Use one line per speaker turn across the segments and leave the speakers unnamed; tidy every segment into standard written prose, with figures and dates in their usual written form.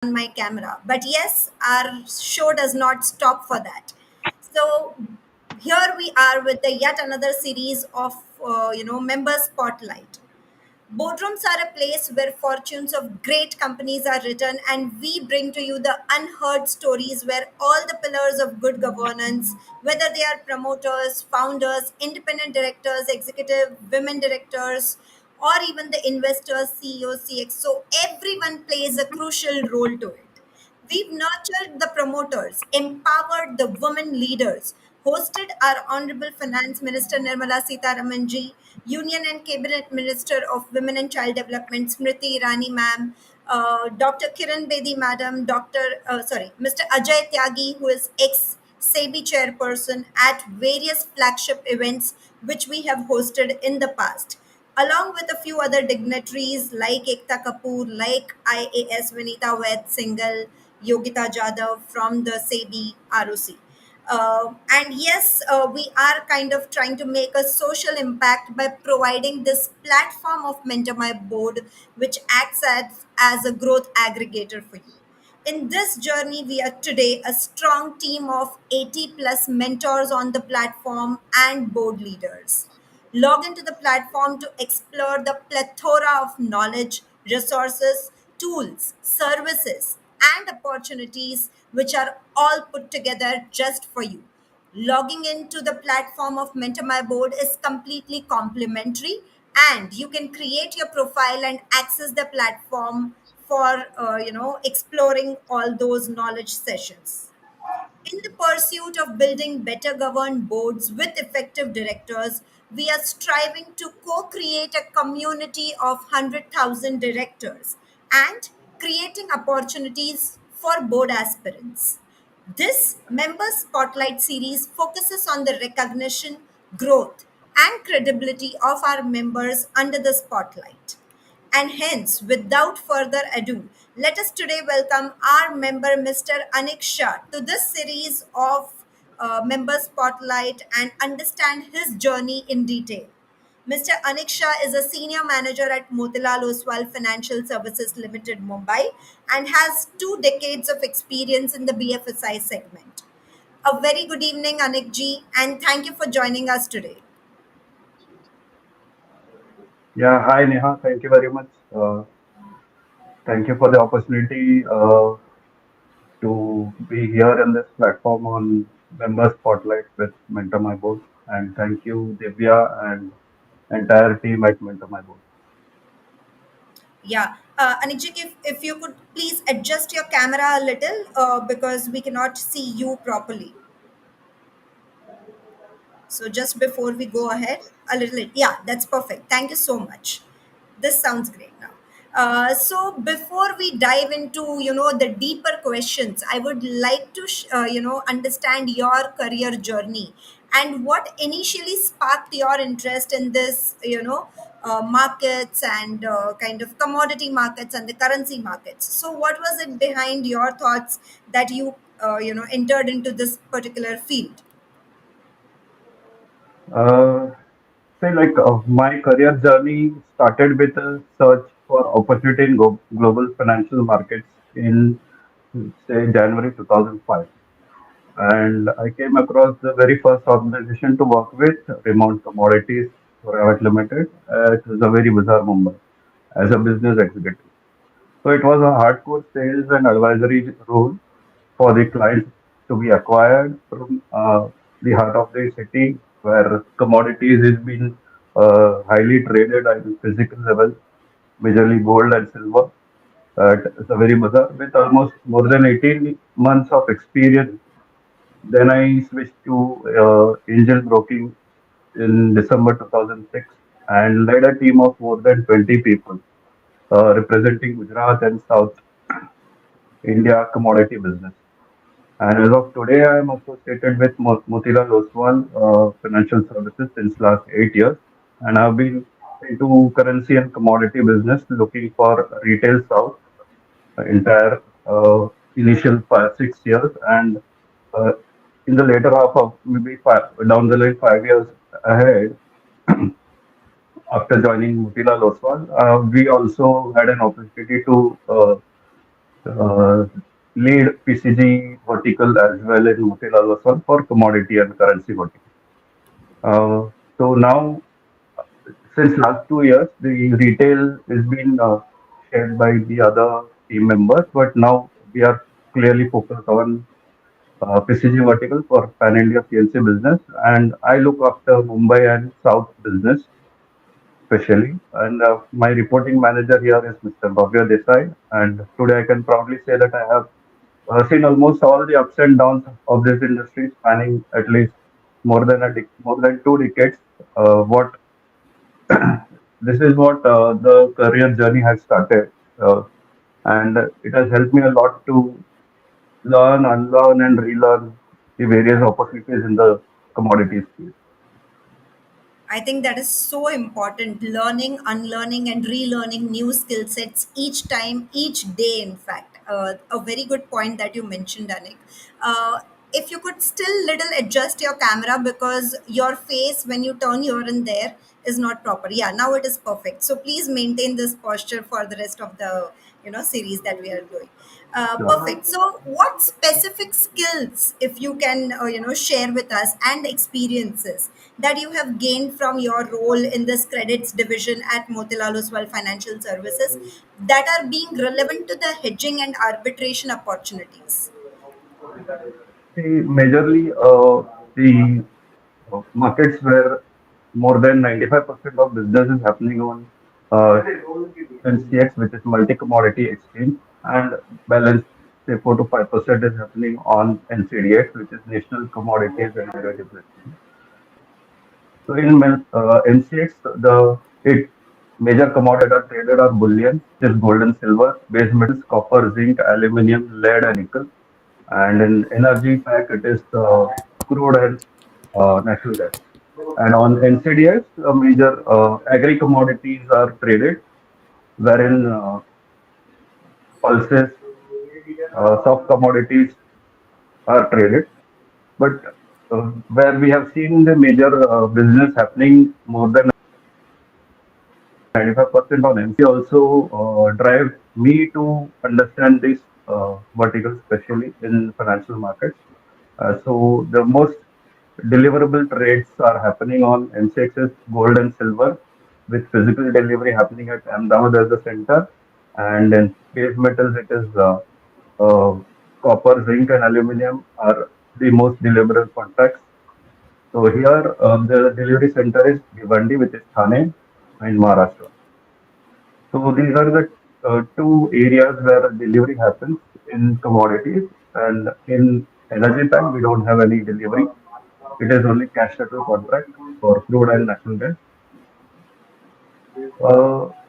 on my camera. But yes, our show does not stop for that. So here we are with the yet another series of member spotlight. Boardrooms are a place where fortunes of great companies are written, and we bring to you the unheard stories where all the pillars of good governance, whether they are promoters, founders, independent directors, executive, women directors, or even the investors, CEOs, CX, so everyone plays a crucial role to it. We've nurtured the promoters, empowered the women leaders, hosted our Honorable Finance Minister Nirmala Sitharaman ji, Union and Cabinet Minister of Women and Child Development Smriti Irani ma'am, Dr. Kiran Bedi madam, Mr. Ajay Tyagi, who is ex SEBI chairperson at various flagship events which we have hosted in the past, along with a few other dignitaries like Ekta Kapoor, like IAS Vinita Vaid Singhal, Yogita Jadhav from the SEBI ROC. And yes, we are kind of trying to make a social impact by providing this platform of Mentor My Board, which acts as a growth aggregator for you. In this journey, we are today a strong team of 80 plus mentors on the platform and board leaders. Log into the platform to explore the plethora of knowledge, resources, tools, services, and opportunities which are all put together just for you. Logging into the platform of Mentor My Board is completely complimentary, and you can create your profile and access the platform for exploring all those knowledge sessions. In the pursuit of building better governed boards with effective directors, we are striving to co create a community of 100,000 directors and creating opportunities for board aspirants. This Member Spotlight series focuses on the recognition, growth, and credibility of our members under the spotlight. And hence, without further ado, let us today welcome our member, Mr. Anik Shah, to this series of Member Spotlight and understand his journey in detail. Mr. Anik Shah is a senior manager at Motilal Oswal Financial Services Limited, Mumbai, and has 2 decades of experience in the BFSI segment. A very good evening, Anik ji, and thank you for joining us today.
Yeah, hi Neha. Thank you very much. Thank you for the opportunity to be here in this platform on Member Spotlight with Mentor My Board. And thank you, Divya, and entire team at Mentor My Board.
Yeah. Anikjit, if you could please adjust your camera a little because we cannot see you properly. So just before we go ahead, a little, yeah, that's perfect. Thank you so much. This sounds great now. So before we dive into the deeper questions, I would like to understand your career journey and what initially sparked your interest in this markets and kind of commodity markets and the currency markets. So what was it behind your thoughts that you entered into this particular field?
Uh, my career journey started with a search for opportunity in global financial markets in, say, January 2005. And I came across the very first organization to work with, Remount Commodities Private Limited. It was a very bizarre Mumbai as a business executive. So it was a hardcore sales and advisory role for the clients to be acquired from the heart of the city where commodities is being highly traded at the physical level, majorly gold and silver. It's a very bizarre with almost more than 18 months of experience. Then I switched to angel broking in December 2006 and led a team of more than 20 people representing Gujarat and South India commodity business. And as of today, I am associated with Motilal Oswal Financial Services since last 8 years, and I've been into currency and commodity business, looking for retail South entire initial 6 years, and uh, in the later half of maybe down the line 5 years ahead, after joining Motilal Oswal, we also had an opportunity to uh, lead PCG vertical as well in Motilal Oswal for commodity and currency vertical. So now, since last 2 years, the retail is being shared by the other team members, but now we are clearly focused on PCG vertical for Pan India PLC business, and I look after Mumbai and South business especially. And my reporting manager here is Mr. Bhavya Desai, and today I can proudly say that I have seen almost all the ups and downs of this industry, spanning at least more than 2 decades. What This is what the career journey has started, and it has helped me a lot to learn, unlearn, and relearn the various opportunities in the commodities space.
I think that is so important. Learning, unlearning, and relearning new skill sets each time, each day, in fact. A very good point that you mentioned, Anik. If you could still little adjust your camera because your face, when you turn here and there, is not proper. Yeah, now it is perfect. So please maintain this posture for the rest of the series that we are doing.
Sure.
Perfect. So, what specific skills, if you can, share with us, and experiences that you have gained from your role in this credits division at Motilal Oswal Financial Services that are being relevant to the hedging and arbitration opportunities?
See, majorly the markets where more than 95% of business is happening on NCX, which is multi-commodity exchange, and balance, say, 4 to 5% is happening on NCDX, which is National Commodities and Derivatives Exchange. So in NCX, the it major commodities are traded are bullion, which is gold and silver, base metals, copper, zinc, aluminum, lead, and nickel. And in energy pack, it is crude and natural gas. And on NCDS, major agri commodities are traded, wherein pulses, soft commodities are traded. But where we have seen the major business happening more than 95% on MC also drive me to understand this vertical, especially in financial markets. So the most deliverable trades are happening on MCX's gold and silver, with physical delivery happening at Ahmedabad as the center, and then base metals it is copper, zinc, and aluminum are the most deliverable contracts. So here the delivery center is Bhiwandi, which is Thane in Maharashtra. So these are the two areas where delivery happens in commodities, and in energy pack we don't have any delivery. It is only cash settle contract for crude and natural gas.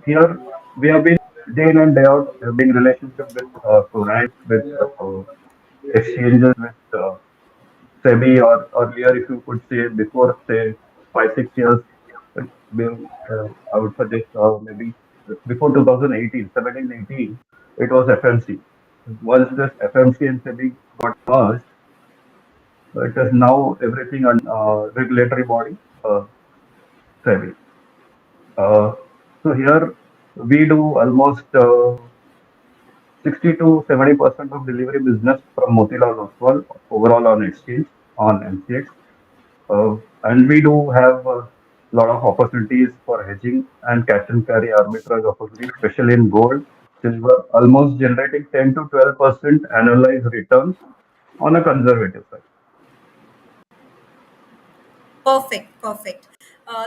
Here we have been day in and day out building relationship with clients, with exchanges, with SEBI, or earlier, if you could say before, say 5 6 years, I would suggest maybe before 2018, 17, 18, it was FMC. Once this FMC and SEBI got merged, it is now everything on regulatory body, SEBI. Uh, so here we do almost 60 to 70% of delivery business from Motilal Oswal overall on exchange on MCX. And we do have a lot of opportunities for hedging and cash and carry arbitrage opportunities, especially in gold, silver, almost generating 10 to 12% annualized returns on a conservative side.
Perfect, perfect.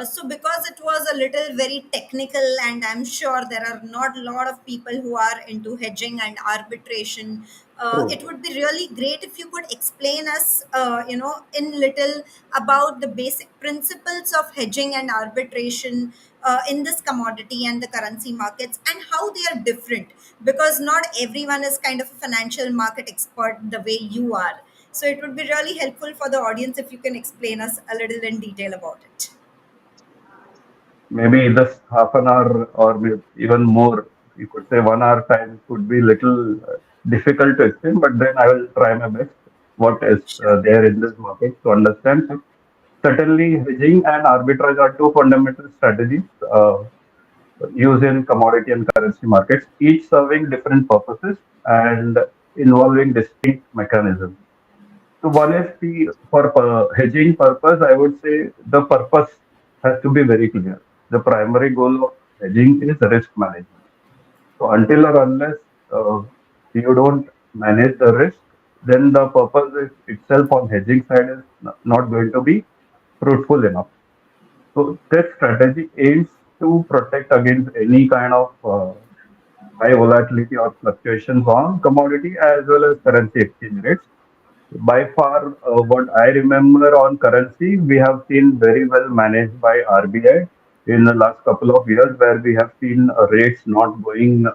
So, because it was a little very technical, and I'm sure there are not a lot of people who are into hedging and arbitration,
True.
it would be really great if you could explain us, in little about the basic principles of hedging and arbitration in this commodity and the currency markets, and how they are different. Because not everyone is kind of a financial market expert the way you are. So it would be really helpful for the audience if you can explain us a little in detail about it.
Maybe just half an hour or even more, you could say 1 hour time could be little difficult to explain, but then I will try my best what is
Sure.
there in this market to understand. So certainly, hedging and arbitrage are two fundamental strategies used in commodity and currency markets, each serving different purposes. and involving distinct mechanisms. So one is for hedging purpose, I would say the purpose has to be very clear. The primary goal of hedging is risk management. So until or unless uh, you don't manage the risk, then the purpose itself on hedging side is not going to be fruitful enough. So this strategy aims to protect against any kind of high volatility or fluctuations on commodity as well as currency exchange rates. By far, what I remember on currency, we have seen very well managed by RBI in the last couple of years, where we have seen rates not going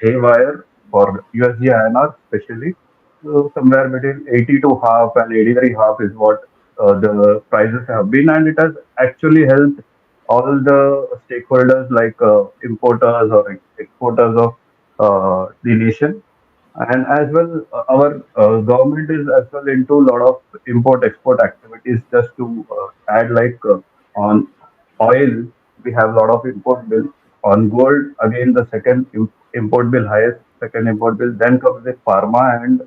haywire for USD INR, especially. So somewhere between 80 to half and 83 half is what the prices have been, and it has actually helped all the stakeholders like importers or exporters of the nation. And as well, our government is as well into a lot of import export activities. Just to add, like on oil, we have a lot of import bill. On gold, again the second import bill, highest second import bill. Then comes the pharma and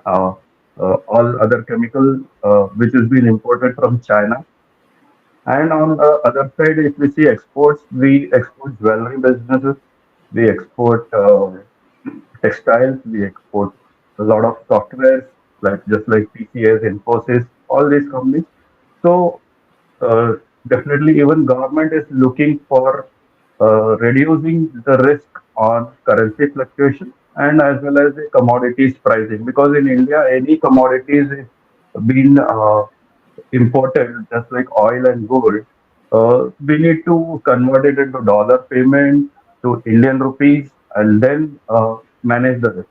uh, all other chemical which is being imported from China. And on the other side, if we see exports, we export jewelry businesses, we export textiles, we export a lot of softwares, like just like TCS, Infosys, all these companies. So uh, definitely, even government is looking for reducing the risk on currency fluctuation and as well as the commodities pricing. Because in India, any commodities is being imported, just like oil and gold, we need to convert it into dollar payment to Indian rupees and then manage the risk.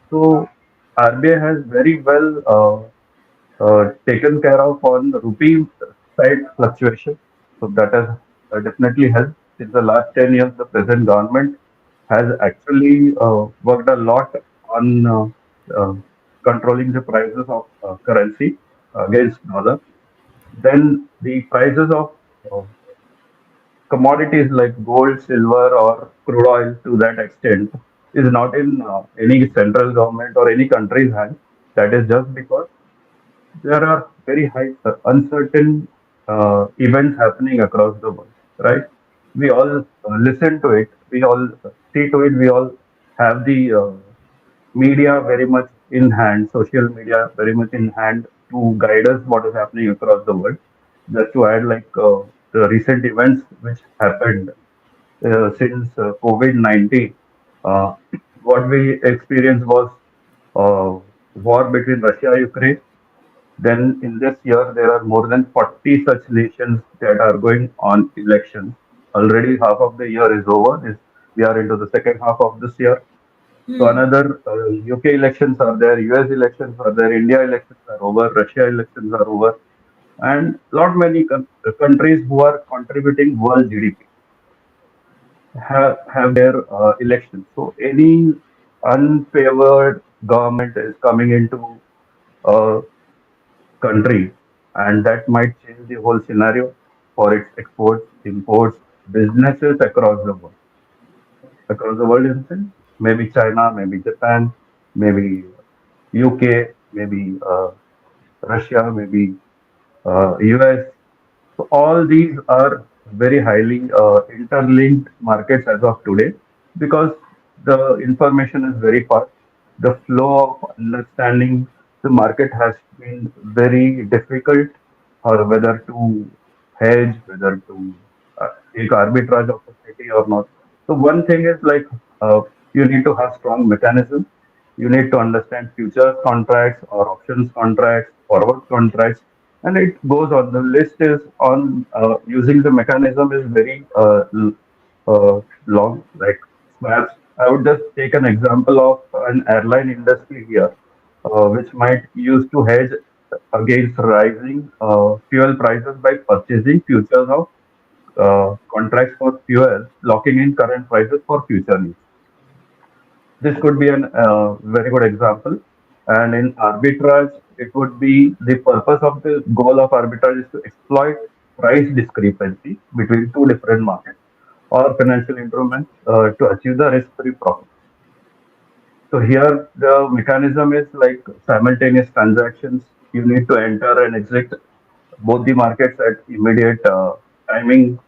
So RBI has very well taken care of on the rupee side fluctuation. So that has definitely helped. In the last 10 years, the present government has actually worked a lot on controlling the prices of currency against dollar. Then the prices of uh, commodities like gold, silver, or crude oil to that extent is not in any central government or any country's hand. That is just because there are very high uncertain events happening across the world, right? We all listen to it, we all see to it, we all have the media very much in hand, social media very much in hand to guide us what is happening across the world. Just to add, like the recent events which happened since COVID-19, uh, what we experienced was war between Russia-Ukraine. Then in this year, there are more than 40 such nations that are going on elections. Already half of the year is over. We are into the second half of this year. So another UK elections are there, US elections are there, India elections are over, Russia elections are over, and lot many countries who are contributing world GDP have their elections. So any unfavored government is coming into a country, and that might change the whole scenario for its exports, imports, businesses across the world. Across the world, in the sense, maybe China, maybe Japan, maybe UK, maybe Russia, maybe US. So all these are very highly interlinked markets as of today because the information is very fast. The flow of understanding the market has been very difficult, or whether to hedge, whether to take arbitrage opportunity or not. So one thing is like you need to have strong mechanism. You need to understand futures contracts or options contracts, forward contracts, and it goes on. The list is on using the mechanism is very long, like swaps. I would just take an example of an airline industry here, which might use to hedge against rising fuel prices by purchasing futures of contracts for fuel, locking in current prices for future needs. This could be an very good example. And in arbitrage, it would be the purpose of the goal of arbitrage is to exploit price discrepancy between two different markets or financial instruments to achieve the risk-free profit. So here the mechanism is like simultaneous transactions. You need to enter and exit both the markets at immediate timing.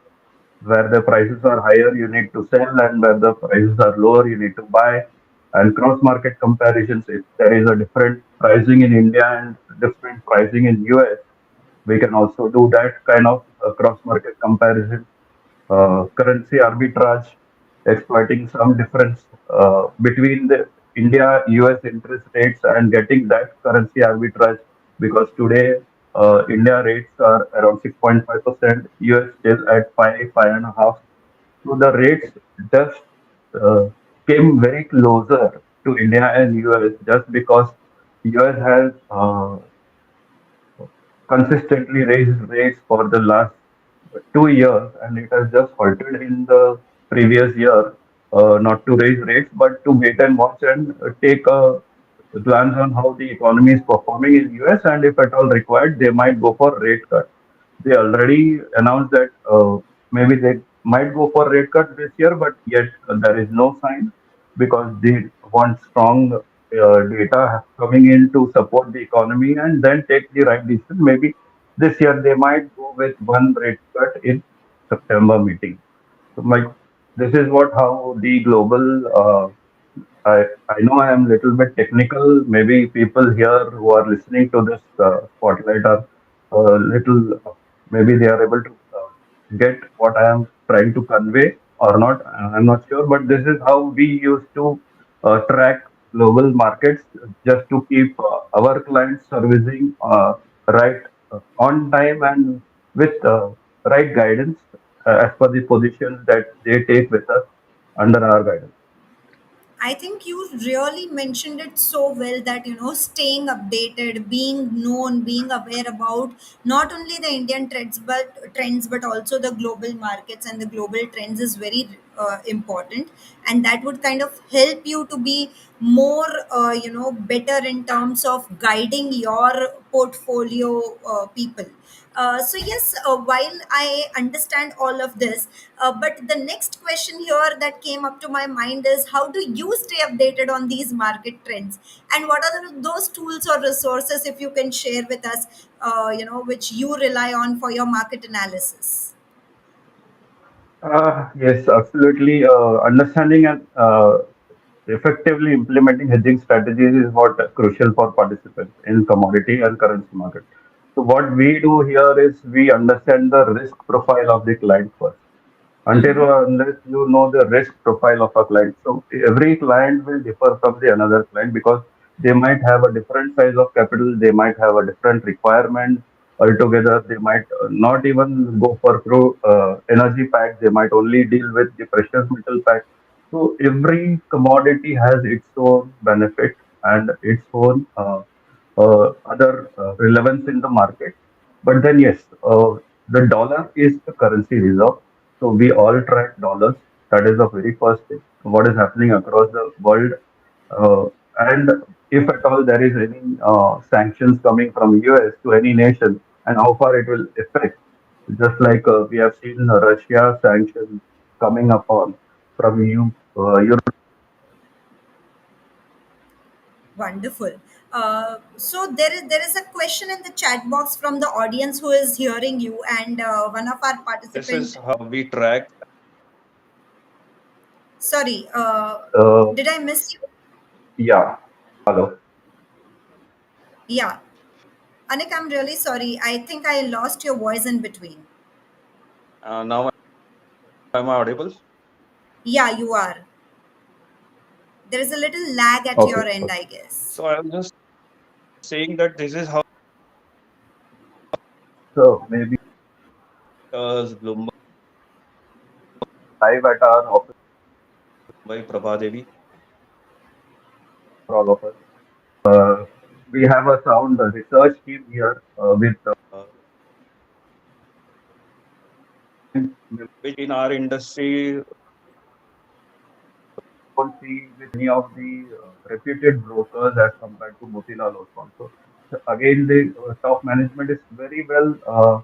Where the prices are higher, you need to sell, and where the prices are lower, you need to buy. And cross market comparisons, if there is a different pricing in India and different pricing in US, we can also do that kind of cross market comparison. Currency arbitrage, exploiting some difference between the India US interest rates and getting that currency arbitrage, because today India rates are around 6.5%, US still at 5.5. So the rates just uh, came very closer to India and US just because US has consistently raised rates for the last 2 years, and it has just halted in the previous year, not to raise rates, but to wait and watch and take a glance on how the economy is performing in US, and if at all required, they might go for rate cut. They already announced that maybe they might go for rate cut this year, but yet there is no sign because they want strong data coming in to support the economy and then take the right decision. Maybe this year they might go with one rate cut in September meeting. So my this is what how the global I know I am little bit technical. Maybe people here who are listening to this spotlight are little, maybe they are able to get what I am trying to convey or not. I'm not sure, but this is how we used to track global markets just to keep our clients servicing right on time and with right guidance as per the positions that they take with us under our guidance.
I think you really mentioned it so well that staying updated, being known, being aware about not only the Indian trends but also the global markets and the global trends is very important, and that would kind of help you to be more better in terms of guiding your portfolio people. So yes, while I understand all of this, but the next question here that came up to my mind is how do you stay updated on these market trends, and what are those tools or resources, if you can share with us, which you rely on for your market analysis?
Yes, absolutely. Understanding and effectively implementing hedging strategies is what crucial for participants in commodity and currency market. So what we do here is we understand the risk profile of the client first. Until or unless you know the risk profile of a client. So every client will differ from the another client because they might have a different size of capital, they might have a different requirement altogether, they might not even go for through energy packs, they might only deal with the precious metal pack. So every commodity has its own benefit and its own other relevance in the market. But then, yes, the dollar is the currency reserve. So we all track dollars. That is the very first thing. What is happening across the world, uh, and if at all there is any sanctions coming from US to any nation, and how far it will affect. Just like we have seen Russia sanctions coming upon from Europe.
Wonderful. So there is a question in the chat box from the audience who is hearing you, and one of our
This is
participant.
how we track.
Sorry,
Uh,
did I miss you?
yeah, hello.
Yeah, Anik, I'm really sorry. I think I lost your voice in between.
Now am I audible?
Yeah, you are. There is a little lag at
Okay.
your end,
Okay.
I guess.
So I was just saying that this is how
So maybe
Bloomberg
live at our office
by Prabhadevi.
for all of us. Uh, we have a sound research team here with
Uh,
members
which in our industry,
don't see with any of the reputed brokers as compared to Motilal Oswal. So again, the top management is very well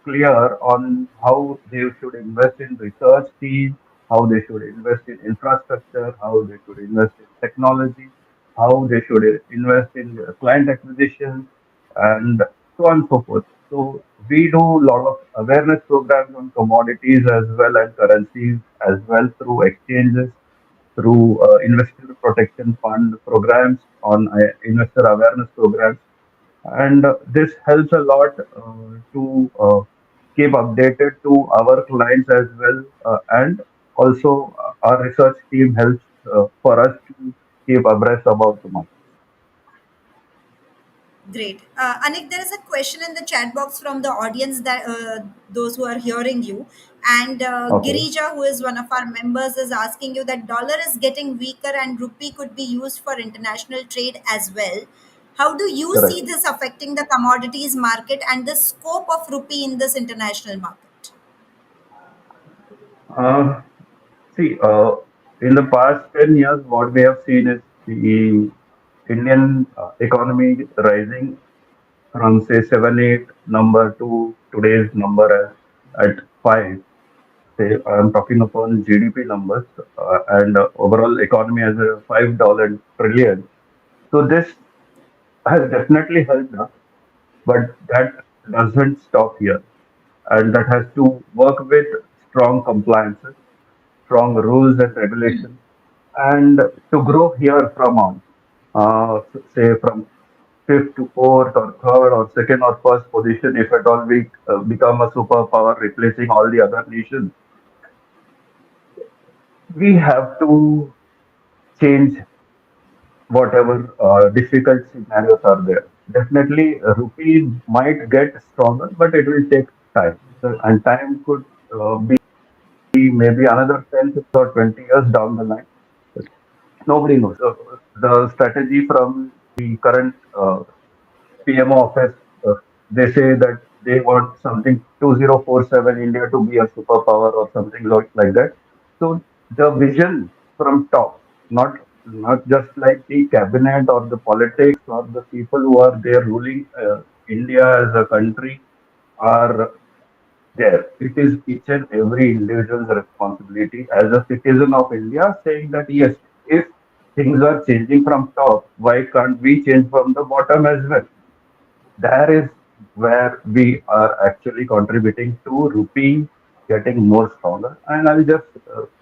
clear on how they should invest in research team, how they should invest in infrastructure, how they should invest in technology, how they should invest in client acquisition, and so on and so forth. So we do a lot of awareness programs on commodities as well and currencies as well through exchanges, through investor protection fund programs, on investor awareness programs, and this helps a lot to keep updated to our clients as well, and also our research team helps for us to keep abreast about the market.
Great. Anik, there is a question in the chat box from the audience that those who are hearing you. And
Okay,
Girija, who is one of our members, is asking you that dollar is getting weaker and rupee could be used for international trade as well. How do you see
correct.
this affecting the commodities market and the scope of rupee in this international market?
Uh, See, in the past 10 years, what we have seen is the Indian economy rising from say 7, 8 number to today's number at 5. Say, I'm talking upon GDP numbers and overall economy as a $5 trillion. So this has definitely helped us, but that doesn't stop here. And that has to work with strong compliances, strong rules and regulations, and to grow here from on, say from fifth to fourth or third or second or first position, if at all we become a superpower replacing all the other nations, we have to change whatever difficult scenarios are there. Definitely, rupee might get stronger, but it will take time. So, and time could be maybe another 10, 15 or 20 years down the line. Nobody knows. The strategy from the current PMO office, they say that they want something 2047 India to be a superpower or something like that. So the vision from top, not just like the cabinet or the politics or the people who are there ruling India as a country, are there. It is each and every individual's responsibility as a citizen of India, saying that yes, if things are changing from top, why can't we change from the bottom as well? There is where we are actually contributing to rupee getting more stronger. And I'll just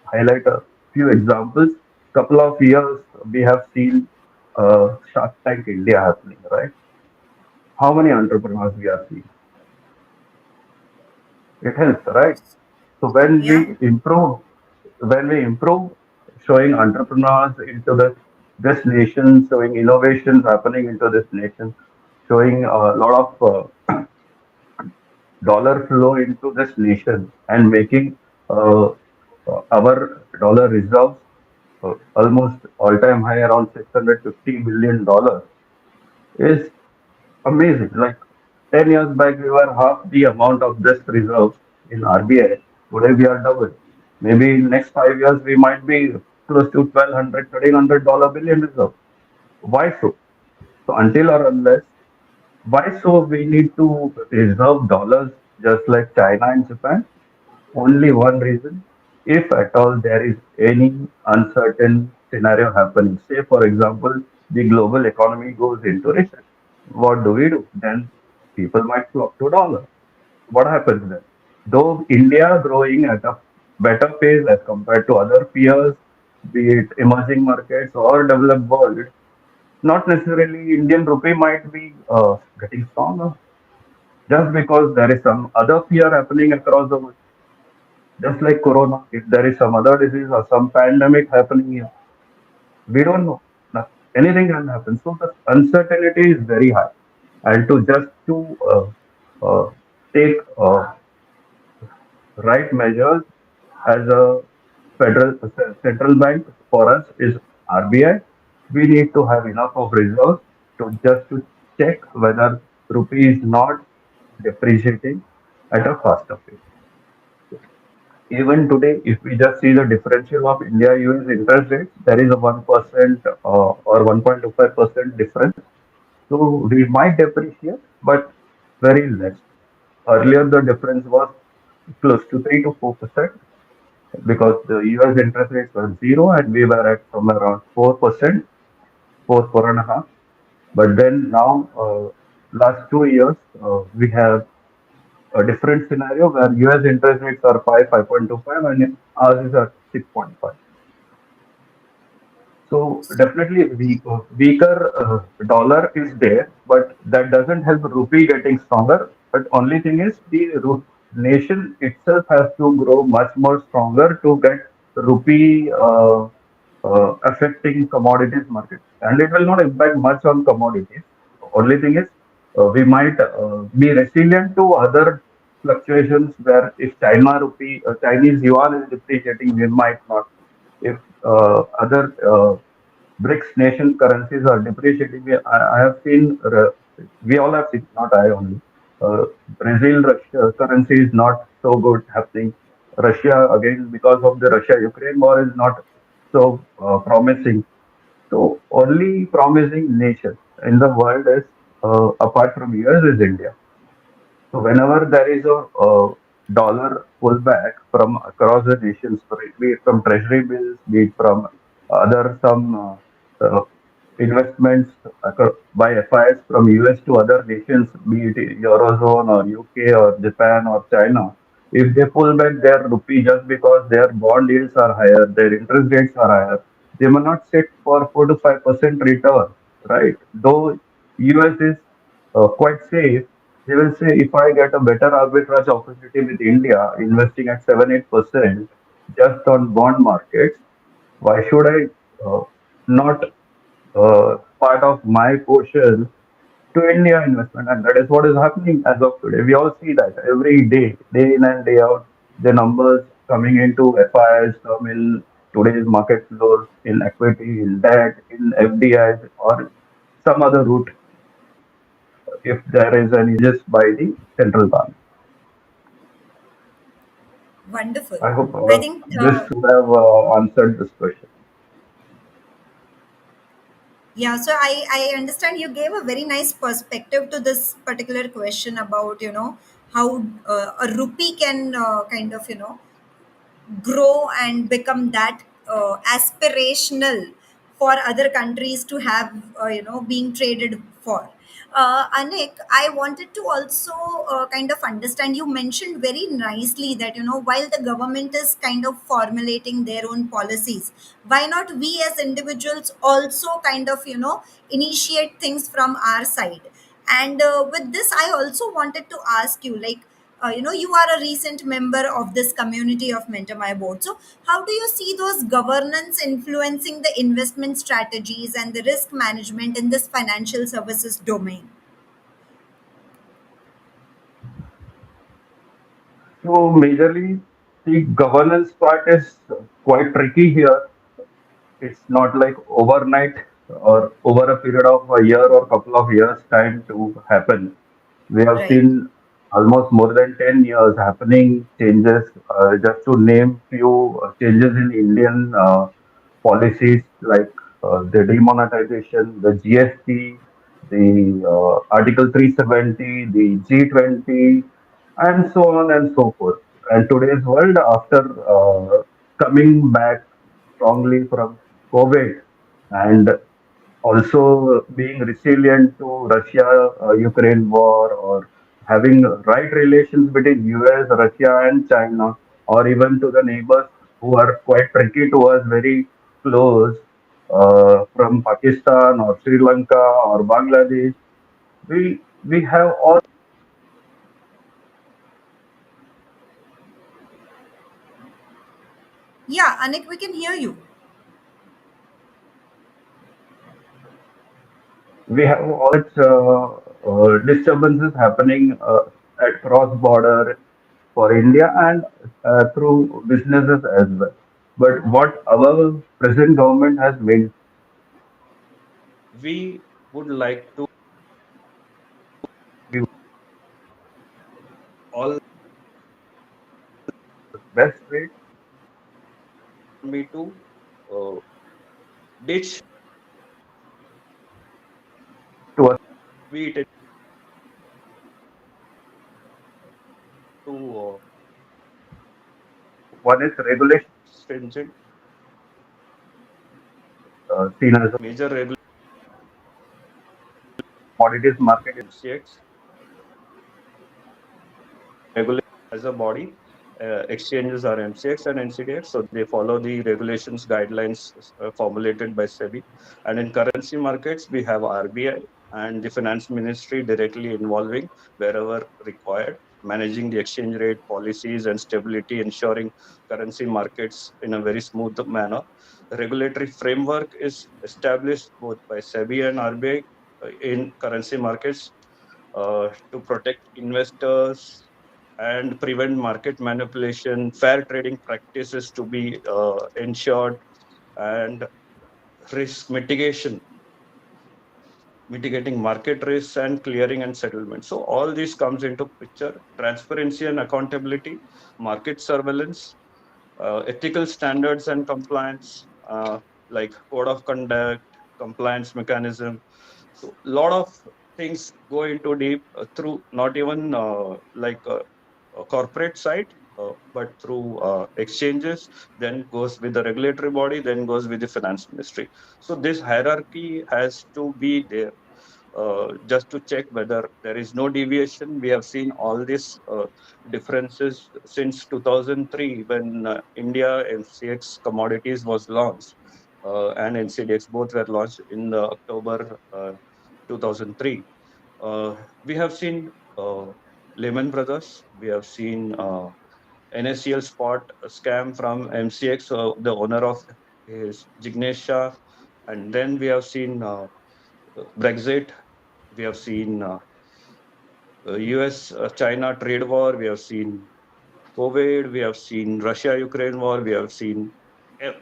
highlight a few examples. Couple of years we have seen Shark Tank India happening, right? How many entrepreneurs we are seeing? It helps, right? So
Yeah.
when we improve, showing entrepreneurs into this nation, showing innovations happening into this nation, showing a lot of dollar flow into this nation and making our dollar reserves almost all-time high around $650 billion is amazing. Like 10 years back, we were half the amount of this reserves in RBI. Today, we are double. Maybe in next 5 years, we might be close to 1,200, $1,300 billion reserve. Why so? So until or unless, why so we need to reserve dollars just like China and Japan? Only one reason. If at all there is any uncertain scenario happening, say for example, the global economy goes into recession, what do we do? Then people might flock to dollar. What happens then? Though India growing at a better pace as compared to other peers, be it emerging markets or developed world, not necessarily Indian rupee might be getting stronger just because there is some other fear happening across the world. Just like Corona, if there is some other disease or some pandemic happening here, we don't know. Anything can happen. So the uncertainty is very high. And to just to take right measures as a federal central bank for us is RBI. We need to have enough of reserves to just to check whether rupee is not depreciating at a faster pace. Even today, if we just see the differential of India-US interest rates, there is a 1% or 1.25% difference. So we might depreciate, but very less. Earlier, the difference was close to 3 to 4%. because the US interest rates were zero and we were at somewhere around 4%, 4.5. But then now, last 2 years, we have a different scenario where US interest rates are 5.25 and ours is at 6.5. So definitely weaker dollar is there, but that doesn't help rupee getting stronger. But only thing is nation itself has to grow much more stronger to get rupee affecting commodities market, and it will not impact much on commodities. Only thing is we might be resilient to other fluctuations where if Chinese yuan is depreciating, we might not. If other BRICS nation currencies are depreciating, I have seen, we all have seen, not I only, Brazil Russia currency is not so good happening. Russia, again, because of the Russia Ukraine war, is not so promising. So, only promising nation in the world is, apart from US, is India. So whenever there is a dollar pullback from across the nations, be it from treasury bills, be it from other some investments by FIs from US to other nations, be it Eurozone or UK or Japan or China, if they pull back their rupee just because their bond yields are higher, their interest rates are higher, they may not sit for 4 to 5% return, right? Though US is quite safe, they will say if I get a better arbitrage opportunity with India investing at 7-8% just on bond markets, why should I not part of my portion to India investment? And that is what is happening as of today. We all see that every day, day in and day out, the numbers coming into FIs, come in today's market flows, in equity, in debt, in FDIs, or some other route if there is any changes by the central bank.
Wonderful.
I hope
I think,
this would have answered this question.
yeah, so I understand you gave a very nice perspective to this particular question about, how a rupee can kind of, grow and become that aspirational for other countries to have, being traded for. Anik, I wanted to also kind of understand. You mentioned very nicely that, while the government is kind of formulating their own policies, why not we as individuals also kind of, initiate things from our side? And with this, I also wanted to ask you, like, you are a recent member of this community of Mentor My Board. So how do you see those governance influencing the investment strategies and the risk management in this financial services domain?
So majorly, the governance part is quite tricky here. It's not like overnight or over a period of a year or couple of years time to happen. We have
Right.
seen almost more than 10 years happening changes. Just to name few changes in Indian policies like the demonetization, the GST, the Article 370, the G20, and so on and so forth. And today's world, after coming back strongly from COVID and also being resilient to Russia Ukraine war, or having right relations between US, Russia, and China, or even to the neighbors who are quite tricky to us, very close, from Pakistan or Sri Lanka or Bangladesh. We have all
Yeah, Anik, we can hear you.
we have all its disturbances happening at cross border for India and through businesses as well. But what our present government has made,
We would like to
we
all
best way
me to uh, ditch
to us
be it to
One is regulation,
stringent
seen as a
major
commodities market.
MCX regulate as a body. Exchanges are MCX and NCDX, so they follow the regulations guidelines formulated by SEBI. And in currency markets, we have RBI and the finance ministry directly involving wherever required, managing the exchange rate policies and stability, ensuring currency markets in a very smooth manner. The regulatory framework is established both by SEBI and RBI in currency markets to protect investors and prevent market manipulation, fair trading practices to be ensured, and risk mitigation, mitigating market risks and clearing and settlement. So all this comes into picture: transparency and accountability, market surveillance, ethical standards and compliance, like code of conduct, compliance mechanism. So a lot of things go into deep through not even a corporate side, but through exchanges, then goes with the regulatory body, then goes with the finance ministry. So this hierarchy has to be there just to check whether there is no deviation. We have seen all these differences since 2003 when India MCX commodities was launched and NCDX both were launched in the October 2003. Uh, we have seen Lehman Brothers, we have seen NSCL spot scam from MCX, the owner of is Jignesh Shah, and then we have seen Brexit, we have seen US China trade war, we have seen COVID, we have seen Russia Ukraine war, we have seen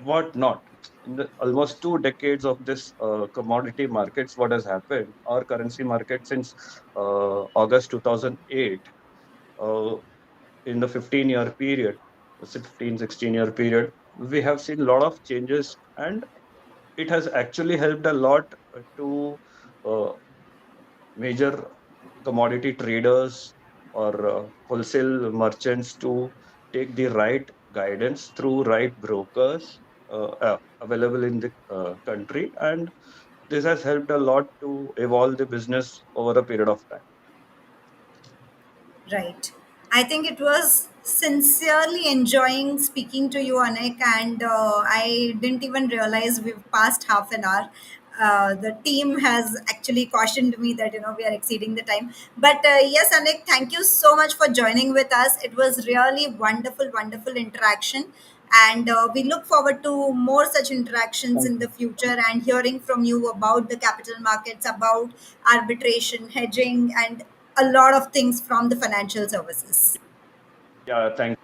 what not. In the almost 2 decades of this commodity markets, what has happened, our currency market since August 2008, uh, in the 15-year period, 16 year period, we have seen a lot of changes, and it has actually helped a lot to uh, major commodity traders or wholesale merchants to take the right guidance through right brokers available in the country, and this has helped a lot to evolve the business over a period of time.
Right. I think it was sincerely enjoying speaking to you, Anik, and I didn't even realize we've passed half an hour. The team has actually cautioned me that we are exceeding the time. But yes, Anik, thank you so much for joining with us. It was really wonderful, wonderful interaction, and we look forward to more such interactions
Thank
in
you.
the future and hearing from you about the capital markets, about arbitration, hedging, and a lot of things from the financial services.
Yeah, thank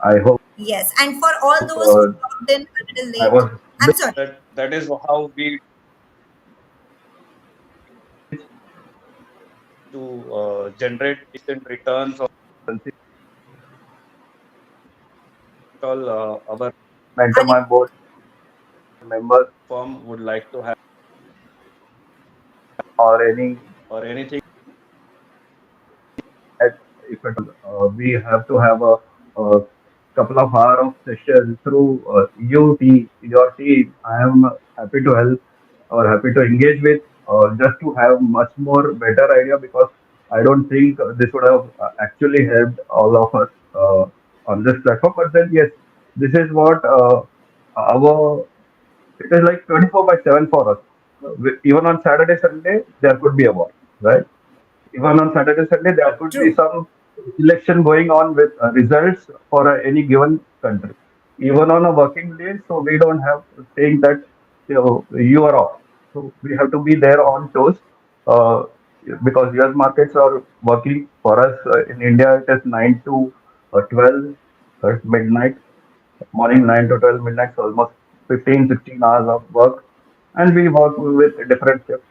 I hope
Yes, and for all those who
uh,
logged in a little
I
late,
was
I'm sorry,
that is how we to generate decent returns on all our
mentor
Anik.
my board members
firm would like to have
or any
or anything.
at if at all, we have to have a couple of hours of session through your team. I am happy to help or happy to engage with just to have much more better idea because I don't think this would have actually helped all of us on this platform. But then yes, this is what our it is like 24 by 7 for us. Even on Saturday, Sunday, there could be a war, right? Even on Saturday, Sunday, there could be
True.
some election going on with results for any given country. Even on a working day, so we don't have saying that you are off. So we have to be there on toes uh, because US markets are working for us. In India, it is 9 to 12 midnight, morning 9 to 12 midnight, so almost 15, 16 hours of work. And we work with different shifts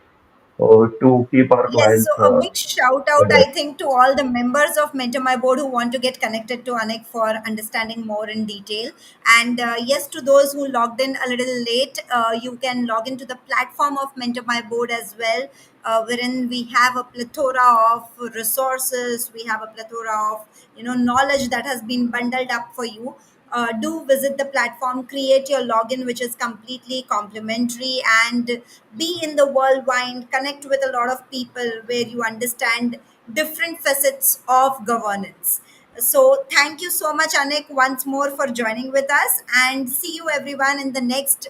to keep our
Yes, so
clients
a big shout out,
ahead.
I think, to all the members of Mentor My Board who want to get connected to Anik for understanding more in detail. And yes, to those who logged in a little late, you can log into the platform of Mentor My Board as well, wherein we have a plethora of resources, we have a plethora of knowledge that has been bundled up for you. do visit the platform, create your login, which is completely complimentary, and be in the whirlwind, connect with a lot of people where you understand different facets of governance. So thank you so much, Anik, once more for joining with us, and see you everyone in the next,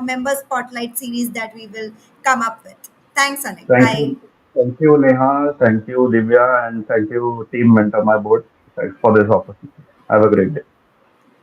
member spotlight series that we will come up with. Thanks, Anik.
Thank
Bye.
you. Thank you, Neha. Thank you, Divya. And thank you, Team Mentor My Board, for this opportunity. Have a great day.